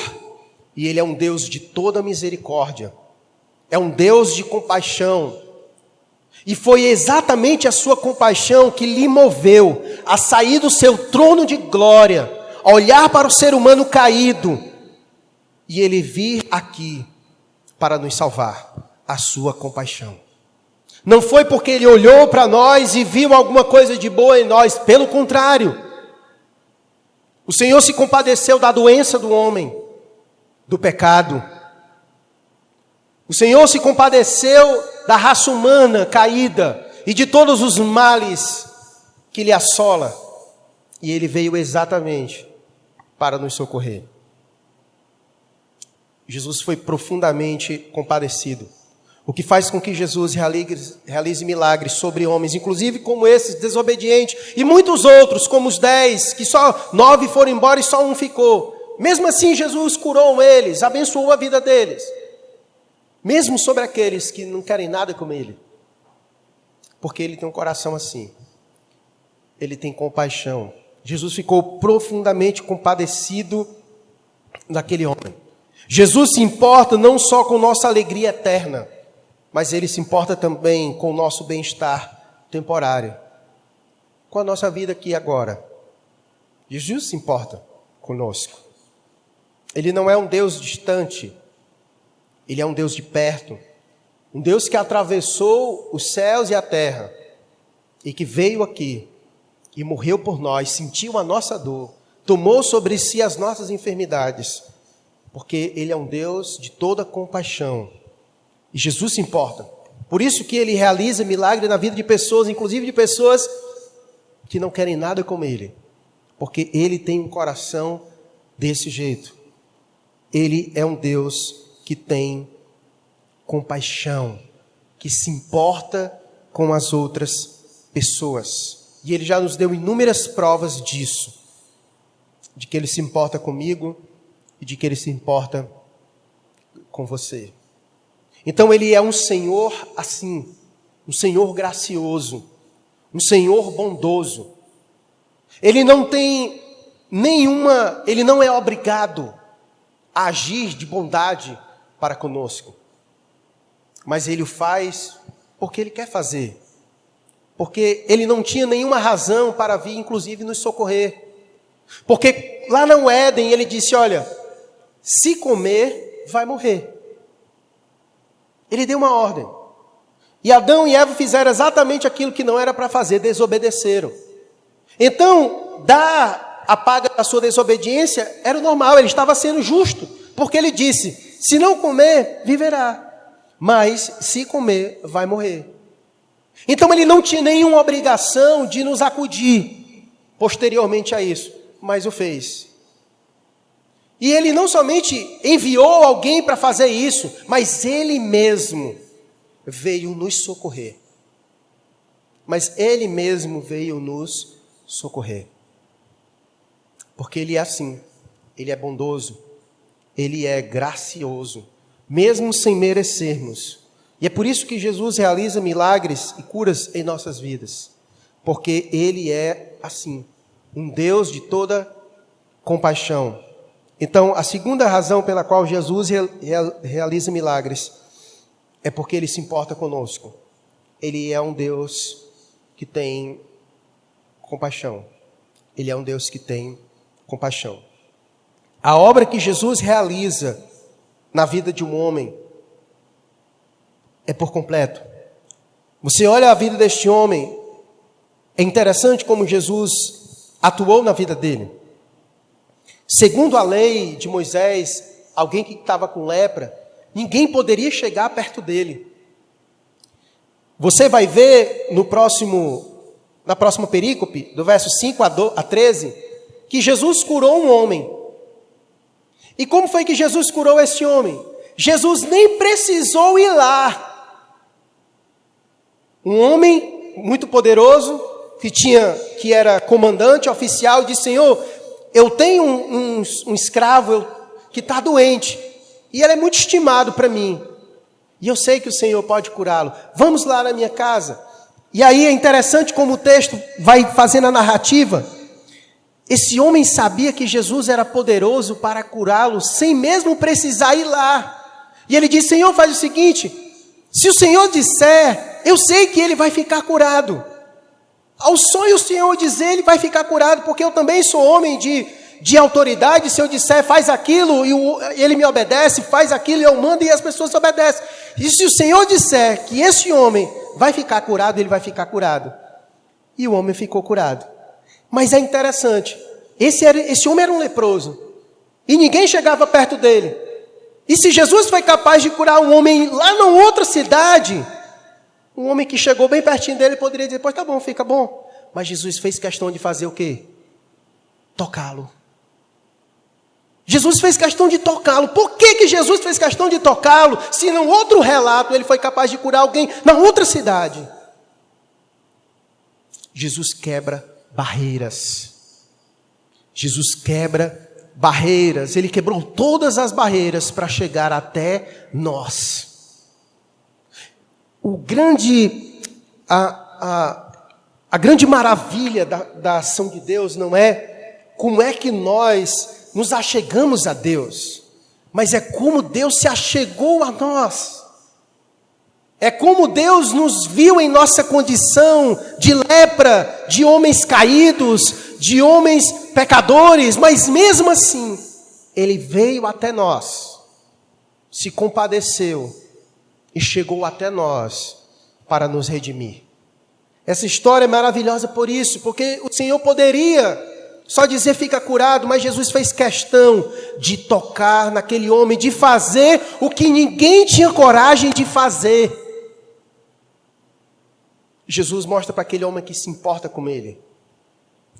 e Ele é um Deus de toda misericórdia. É um Deus de compaixão. E foi exatamente a sua compaixão que lhe moveu a sair do seu trono de glória, a olhar para o ser humano caído, e Ele vir aqui para nos salvar. A sua compaixão. Não foi porque Ele olhou para nós e viu alguma coisa de boa em nós, pelo contrário. O Senhor se compadeceu da doença do homem, do pecado. O Senhor se compadeceu da raça humana caída e de todos os males que lhe assola. E Ele veio exatamente para nos socorrer. Jesus foi profundamente compadecido. O que faz com que Jesus realize milagres sobre homens, inclusive como esses desobedientes, e muitos outros, como os 10, que só 9 foram embora e só um ficou. Mesmo assim, Jesus curou eles, abençoou a vida deles. Mesmo sobre aqueles que não querem nada com Ele. Porque Ele tem um coração assim. Ele tem compaixão. Jesus ficou profundamente compadecido daquele homem. Jesus se importa não só com nossa alegria eterna, mas Ele se importa também com o nosso bem-estar temporário. Com a nossa vida aqui e agora. Jesus se importa conosco. Ele não é um Deus distante. Ele é um Deus de perto. Um Deus que atravessou os céus e a terra. E que veio aqui e morreu por nós, sentiu a nossa dor, tomou sobre si as nossas enfermidades. Porque Ele é um Deus de toda compaixão. E Jesus se importa. Por isso que Ele realiza milagre na vida de pessoas, inclusive de pessoas que não querem nada com Ele. Porque Ele tem um coração desse jeito. Ele é um Deus que tem compaixão, que se importa com as outras pessoas. E Ele já nos deu inúmeras provas disso. De que Ele se importa comigo e de que Ele se importa com você. Então Ele é um Senhor assim, um Senhor gracioso, um Senhor bondoso. Ele não tem Ele não é obrigado a agir de bondade para conosco. Mas Ele o faz porque Ele quer fazer. Porque Ele não tinha nenhuma razão para vir, inclusive, nos socorrer. Porque lá no Éden Ele disse, olha, se comer, vai morrer. Ele deu uma ordem. E Adão e Eva fizeram exatamente aquilo que não era para fazer, desobedeceram. Então, dar a paga da sua desobediência era o normal, ele estava sendo justo. Porque ele disse, se não comer, viverá. Mas, se comer, vai morrer. Então, ele não tinha nenhuma obrigação de nos acudir posteriormente a isso, mas o fez. E Ele não somente enviou alguém para fazer isso, mas Ele mesmo veio nos socorrer. Mas Ele mesmo veio nos socorrer. Porque Ele é assim, Ele é bondoso, Ele é gracioso, mesmo sem merecermos. E é por isso que Jesus realiza milagres e curas em nossas vidas. Porque Ele é assim, um Deus de toda compaixão. Então, a segunda razão pela qual Jesus realiza milagres é porque Ele se importa conosco. Ele é um Deus que tem compaixão. Ele é um Deus que tem compaixão. A obra que Jesus realiza na vida de um homem é por completo. Você olha a vida deste homem, é interessante como Jesus atuou na vida dele. Segundo a lei de Moisés, alguém que estava com lepra Ninguém poderia chegar perto dele. Você vai ver na próxima perícope, do verso 5 a 13, que Jesus curou um homem. E como foi que Jesus curou esse homem? Jesus nem precisou ir lá. Um homem muito poderoso, que era comandante, oficial, disse: Senhor, eu tenho um escravo que está doente, e ele é muito estimado para mim, e eu sei que o Senhor pode curá-lo. Vamos lá na minha casa. E aí é interessante como o texto vai fazendo a narrativa. Esse homem sabia que Jesus era poderoso para curá-lo, sem mesmo precisar ir lá. E ele disse: Senhor, faz o seguinte, se o Senhor disser, eu sei que ele vai ficar curado. Ao sonho o Senhor dizer, ele vai ficar curado, porque eu também sou homem de autoridade. Se eu disser, faz aquilo, e ele me obedece, faz aquilo, eu mando e as pessoas obedecem. E se o Senhor disser que esse homem vai ficar curado, ele vai ficar curado. E o homem ficou curado. Mas é interessante, esse homem era um leproso, e ninguém chegava perto dele. E se Jesus foi capaz de curar um homem lá na outra cidade, um homem que chegou bem pertinho dele poderia dizer: pois tá bom, fica bom. Mas Jesus fez questão de fazer o quê? Tocá-lo. Jesus fez questão de tocá-lo. Por que Jesus fez questão de tocá-lo? Se num outro relato ele foi capaz de curar alguém na outra cidade. Jesus quebra barreiras. Jesus quebra barreiras. Ele quebrou todas as barreiras para chegar até nós. A grande maravilha da ação de Deus não é como é que nós nos achegamos a Deus, mas é como Deus se achegou a nós. É como Deus nos viu em nossa condição de lepra, de homens caídos, de homens pecadores, mas mesmo assim, Ele veio até nós, se compadeceu e chegou até nós para nos redimir. Essa história é maravilhosa por isso, porque o Senhor poderia só dizer fica curado, mas Jesus fez questão de tocar naquele homem, de fazer o que ninguém tinha coragem de fazer. Jesus mostra para aquele homem que se importa com ele: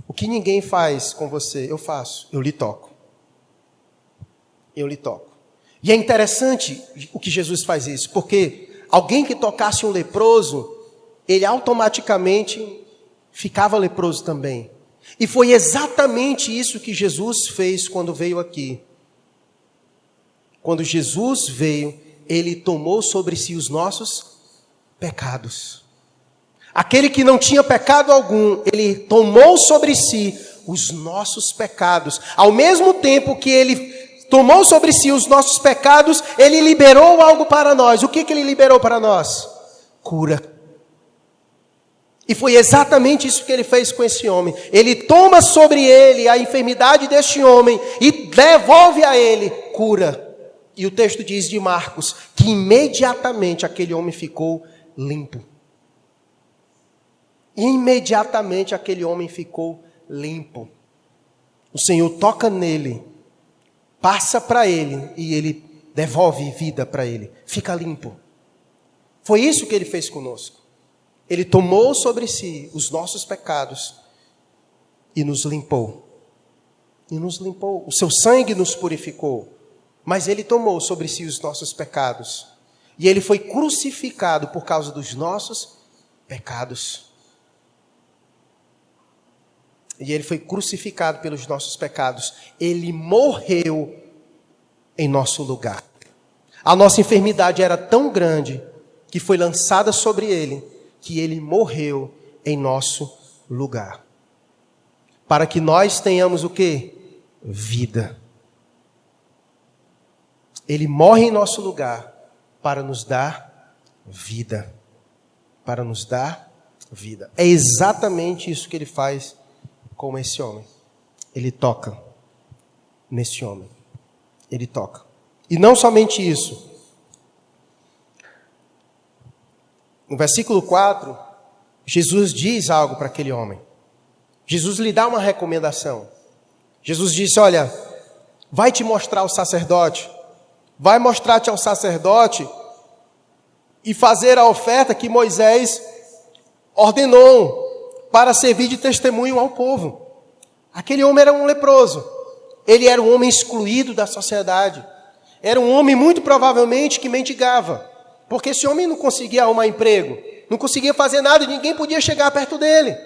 o que ninguém faz com você, eu faço, eu lhe toco. Eu lhe toco. E é interessante o que Jesus faz isso, porque alguém que tocasse um leproso, ele automaticamente ficava leproso também. E foi exatamente isso que Jesus fez quando veio aqui. Quando Jesus veio, Ele tomou sobre si os nossos pecados. Aquele que não tinha pecado algum, Ele tomou sobre si os nossos pecados. Ao mesmo tempo que Ele tomou sobre si os nossos pecados, Ele liberou algo para nós. O que Ele liberou para nós? Cura. E foi exatamente isso que Ele fez com esse homem. Ele toma sobre ele a enfermidade deste homem e devolve a ele cura. E o texto diz de Marcos que imediatamente aquele homem ficou limpo. Imediatamente aquele homem ficou limpo. O Senhor toca nele, passa para ele e Ele devolve vida para ele. Fica limpo. Foi isso que Ele fez conosco. Ele tomou sobre si os nossos pecados e nos limpou. E nos limpou. O seu sangue nos purificou. Mas Ele tomou sobre si os nossos pecados. E Ele foi crucificado por causa dos nossos pecados. E Ele foi crucificado pelos nossos pecados. Ele morreu em nosso lugar. A nossa enfermidade era tão grande que foi lançada sobre Ele, que Ele morreu em nosso lugar. Para que nós tenhamos o quê? Vida. Ele morre em nosso lugar para nos dar vida. Para nos dar vida. É exatamente isso que Ele faz com esse homem. Ele toca nesse homem. Ele toca. E não somente isso. No versículo 4, Jesus diz algo para aquele homem. Jesus lhe dá uma recomendação. Jesus disse: olha, vai te mostrar o sacerdote, vai mostrar-te ao sacerdote e fazer a oferta que Moisés ordenou para servir de testemunho ao povo. Aquele homem era um leproso. Ele era um homem excluído da sociedade. Era um homem muito provavelmente que mendigava. Porque esse homem não conseguia arrumar emprego, não conseguia fazer nada, ninguém podia chegar perto dele.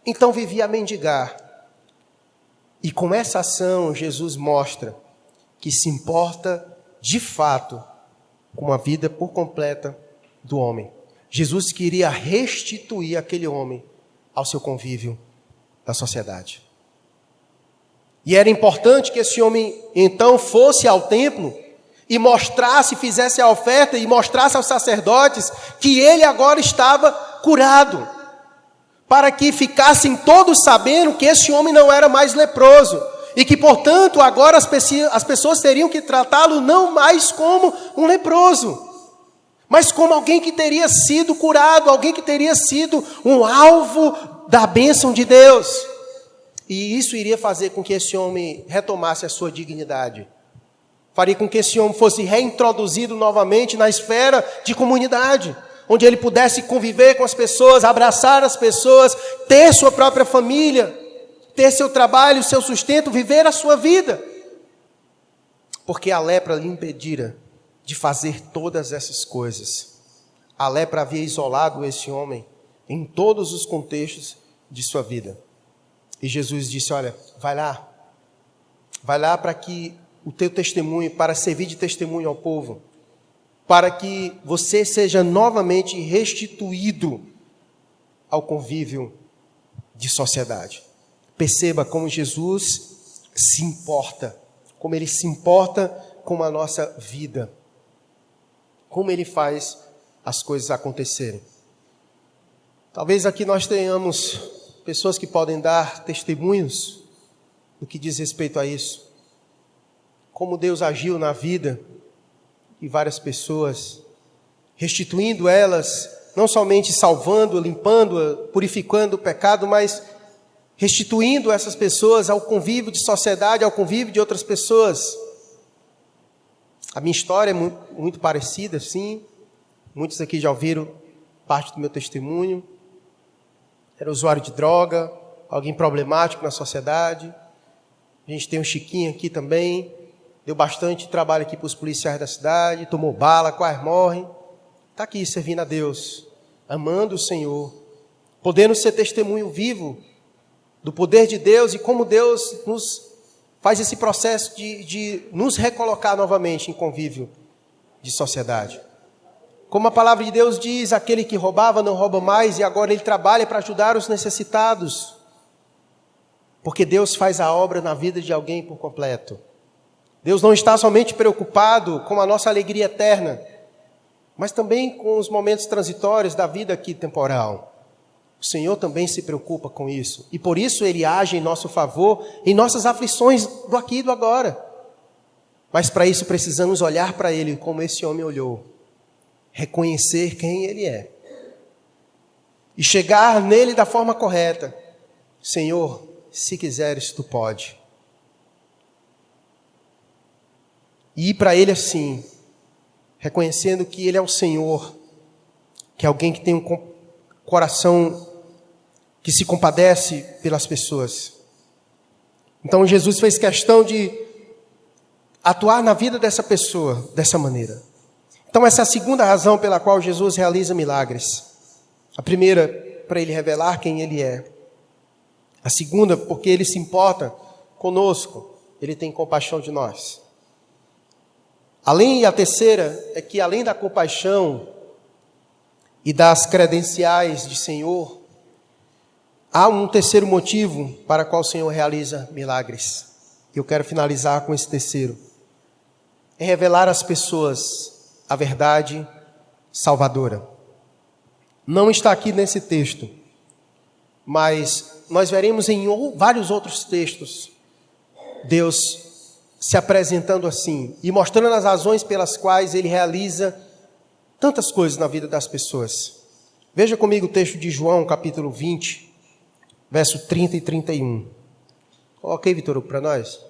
Então vivia a mendigar. E com essa ação, Jesus mostra que se importa de fato com a vida por completa do homem. Jesus queria restituir aquele homem ao seu convívio da sociedade. E era importante que esse homem então fosse ao templo e mostrasse, fizesse a oferta e mostrasse aos sacerdotes que ele agora estava curado, para que ficassem todos sabendo que esse homem não era mais leproso e que, portanto, agora as pessoas teriam que tratá-lo não mais como um leproso, mas como alguém que teria sido curado, alguém que teria sido um alvo da bênção de Deus. E isso iria fazer com que esse homem retomasse a sua dignidade. Faria com que esse homem fosse reintroduzido novamente na esfera de comunidade, onde ele pudesse conviver com as pessoas, abraçar as pessoas, ter sua própria família, ter seu trabalho, seu sustento, viver a sua vida. Porque a lepra lhe impedira de fazer todas essas coisas. A lepra havia isolado esse homem em todos os contextos de sua vida. E Jesus disse, olha, vai lá para que o teu testemunho, para servir de testemunho ao povo, para que você seja novamente restituído ao convívio de sociedade. Perceba como Jesus se importa, como Ele se importa com a nossa vida, como Ele faz as coisas acontecerem. Talvez aqui nós tenhamos pessoas que podem dar testemunhos no que diz respeito a isso. Como Deus agiu na vida de várias pessoas, restituindo elas, não somente salvando, limpando, purificando o pecado, mas restituindo essas pessoas ao convívio de sociedade, ao convívio de outras pessoas. A minha história é muito parecida, sim. Muitos aqui já ouviram parte do meu testemunho. Era usuário de droga, alguém problemático na sociedade. A gente tem um Chiquinho aqui também. Deu bastante trabalho aqui para os policiais da cidade, tomou bala, quase morre. Está aqui servindo a Deus, amando o Senhor, podendo ser testemunho vivo do poder de Deus e como Deus nos faz esse processo de nos recolocar novamente em convívio de sociedade. Como a palavra de Deus diz, aquele que roubava não rouba mais e agora ele trabalha para ajudar os necessitados. Porque Deus faz a obra na vida de alguém por completo. Deus não está somente preocupado com a nossa alegria eterna, mas também com os momentos transitórios da vida aqui temporal. O Senhor também se preocupa com isso. E por isso Ele age em nosso favor, em nossas aflições do aqui e do agora. Mas para isso precisamos olhar para Ele como esse homem olhou. Reconhecer quem Ele é. E chegar nele da forma correta. Senhor, se quiseres, Tu pode. E ir para Ele assim, reconhecendo que Ele é o Senhor, que é alguém que tem um coração que se compadece pelas pessoas. Então Jesus fez questão de atuar na vida dessa pessoa dessa maneira. Então essa é a segunda razão pela qual Jesus realiza milagres. A primeira, para Ele revelar quem Ele é. A segunda, porque Ele se importa conosco, Ele tem compaixão de nós. A terceira é que além da compaixão e das credenciais de Senhor, há um terceiro motivo para o qual o Senhor realiza milagres. Eu quero finalizar com esse terceiro. É revelar às pessoas a verdade salvadora. Não está aqui nesse texto, mas nós veremos em vários outros textos Deus se apresentando assim e mostrando as razões pelas quais Ele realiza tantas coisas na vida das pessoas. Veja comigo o texto de João, capítulo 20, verso 30 e 31. Coloquei, Vitor, para nós.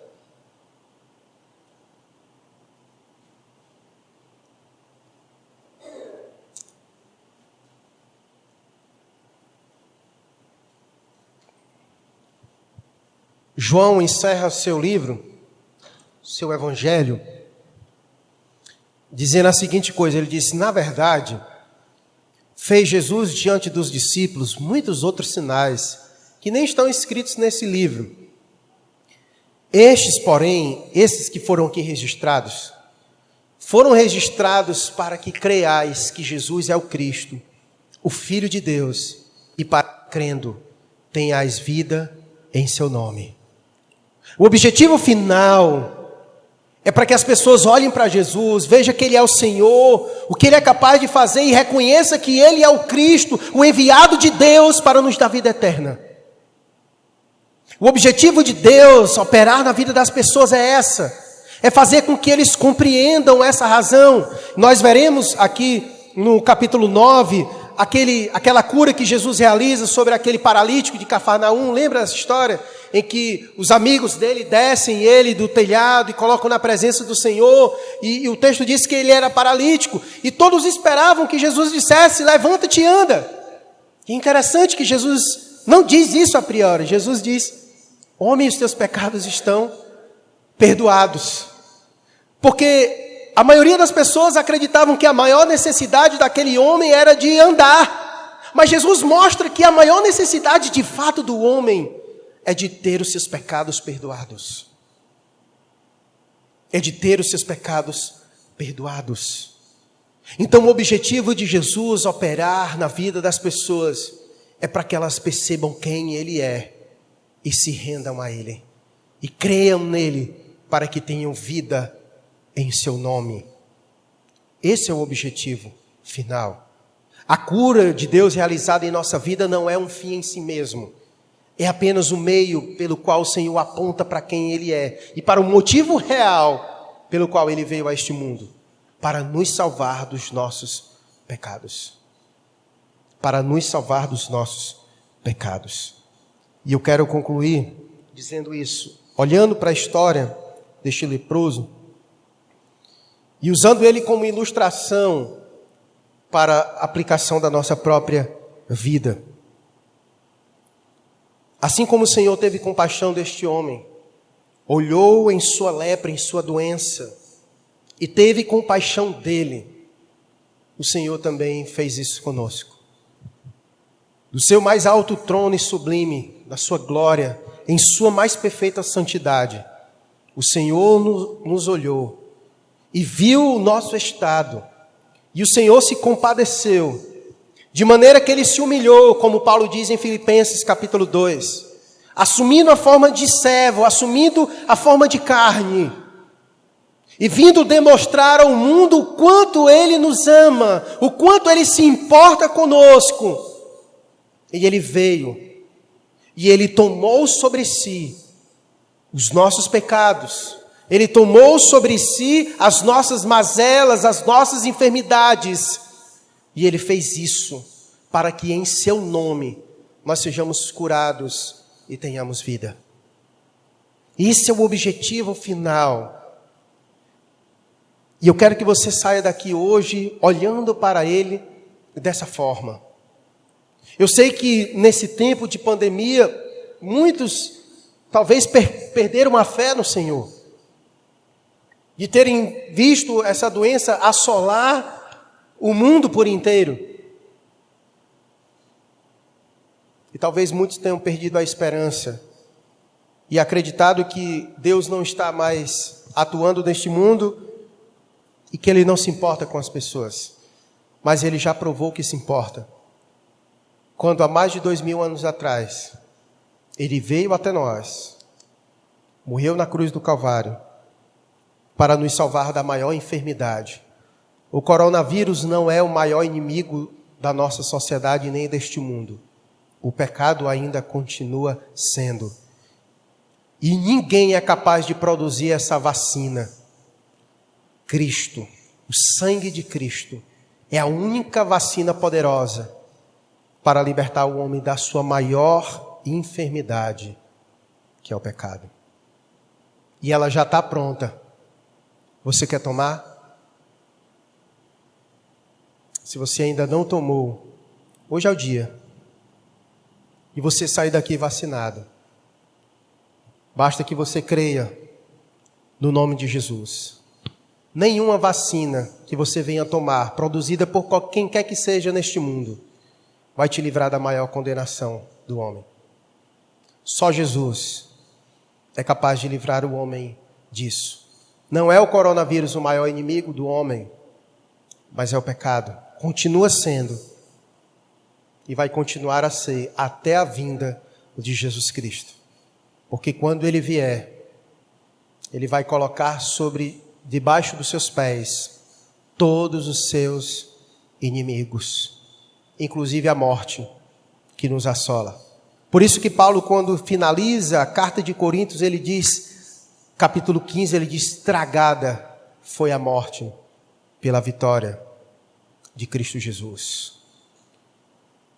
João encerra seu livro, seu evangelho, dizendo a seguinte coisa, ele disse, na verdade, fez Jesus diante dos discípulos muitos outros sinais que nem estão escritos nesse livro. Estes, porém, esses que foram aqui registrados, foram registrados para que creiais que Jesus é o Cristo, o Filho de Deus, e para crendo, tenhais vida em seu nome. O objetivo final é para que as pessoas olhem para Jesus, vejam que Ele é o Senhor, o que Ele é capaz de fazer e reconheça que Ele é o Cristo, o enviado de Deus para nos dar vida eterna. O objetivo de Deus operar na vida das pessoas é fazer com que eles compreendam essa razão. Nós veremos aqui no capítulo 9, aquela cura que Jesus realiza sobre aquele paralítico de Cafarnaum. Lembra essa história? Em que os amigos dele descem ele do telhado e colocam na presença do Senhor. E o texto diz que ele era paralítico. E todos esperavam que Jesus dissesse, levanta-te e anda. E é interessante que Jesus não diz isso a priori. Jesus diz, homem, os teus pecados estão perdoados. Porque a maioria das pessoas acreditavam que a maior necessidade daquele homem era de andar. Mas Jesus mostra que a maior necessidade de fato do homem é de ter os seus pecados perdoados. É de ter os seus pecados perdoados. Então o objetivo de Jesus operar na vida das pessoas é para que elas percebam quem Ele é e se rendam a Ele. E creiam nele para que tenham vida em seu nome. Esse é o objetivo final. A cura de Deus realizada em nossa vida não é um fim em si mesmo. É apenas o meio pelo qual o Senhor aponta para quem Ele é. E para o motivo real pelo qual Ele veio a este mundo. Para nos salvar dos nossos pecados. Para nos salvar dos nossos pecados. E eu quero concluir dizendo isso. Olhando para a história deste leproso. E usando ele como ilustração para a aplicação da nossa própria vida. Assim como o Senhor teve compaixão deste homem, olhou em sua lepra, em sua doença, e teve compaixão dele, o Senhor também fez isso conosco. Do seu mais alto trono e sublime, da sua glória, em sua mais perfeita santidade, o Senhor nos olhou e viu o nosso estado, e o Senhor se compadeceu, de maneira que Ele se humilhou, como Paulo diz em Filipenses capítulo 2, assumindo a forma de servo, assumindo a forma de carne, e vindo demonstrar ao mundo o quanto Ele nos ama, o quanto Ele se importa conosco. E Ele veio, e Ele tomou sobre si os nossos pecados, Ele tomou sobre si as nossas mazelas, as nossas enfermidades, e Ele fez isso para que em seu nome nós sejamos curados e tenhamos vida. Esse é o objetivo final. E eu quero que você saia daqui hoje olhando para Ele dessa forma. Eu sei que nesse tempo de pandemia, muitos talvez perderam a fé no Senhor. De terem visto essa doença assolar o mundo por inteiro. E talvez muitos tenham perdido a esperança e acreditado que Deus não está mais atuando neste mundo e que Ele não se importa com as pessoas. Mas Ele já provou que se importa. Quando há mais de 2000 anos atrás, Ele veio até nós, morreu na cruz do Calvário, para nos salvar da maior enfermidade. O coronavírus não é o maior inimigo da nossa sociedade nem deste mundo. O pecado ainda continua sendo. E ninguém é capaz de produzir essa vacina. Cristo, o sangue de Cristo, é a única vacina poderosa para libertar o homem da sua maior enfermidade, que é o pecado. E ela já está pronta. Você quer tomar? Se você ainda não tomou, hoje é o dia. E você sair daqui vacinado. Basta que você creia no nome de Jesus. Nenhuma vacina que você venha tomar, produzida por quem quer que seja neste mundo, vai te livrar da maior condenação do homem. Só Jesus é capaz de livrar o homem disso. Não é o coronavírus o maior inimigo do homem, mas é o pecado. Continua sendo e vai continuar a ser até a vinda de Jesus Cristo. Porque quando Ele vier, Ele vai colocar debaixo dos seus pés todos os seus inimigos, inclusive a morte que nos assola. Por isso que Paulo, quando finaliza a carta de Coríntios, ele diz, capítulo 15, ele diz: tragada foi a morte pela vitória de Cristo Jesus.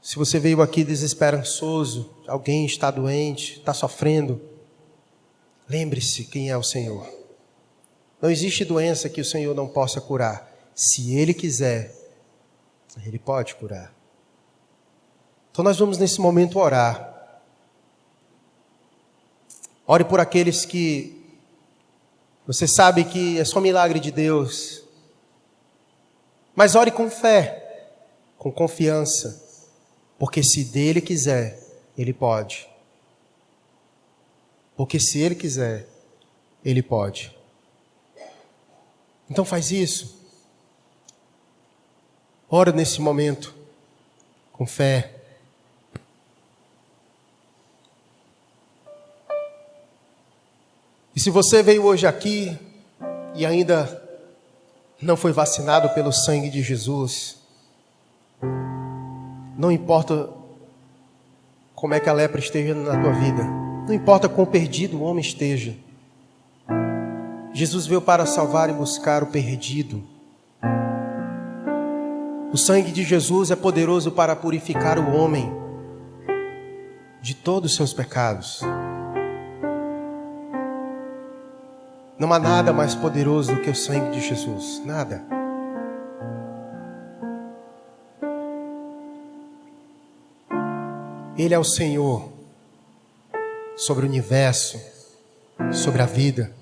Se você veio aqui desesperançoso, alguém está doente, está sofrendo, lembre-se quem é o Senhor. Não existe doença que o Senhor não possa curar. Se Ele quiser, Ele pode curar. Então nós vamos nesse momento orar. Ore por aqueles que você sabe que é só milagre de Deus. Mas ore com fé, com confiança. Porque se dele quiser, Ele pode. Porque se Ele quiser, Ele pode. Então faz isso. Ora nesse momento, com fé. E se você veio hoje aqui e ainda não foi vacinado pelo sangue de Jesus, não importa como é que a lepra esteja na tua vida, não importa quão perdido o homem esteja, Jesus veio para salvar e buscar o perdido. O sangue de Jesus é poderoso para purificar o homem de todos os seus pecados. Não há nada mais poderoso do que o sangue de Jesus. Nada. Ele é o Senhor sobre o universo, sobre a vida.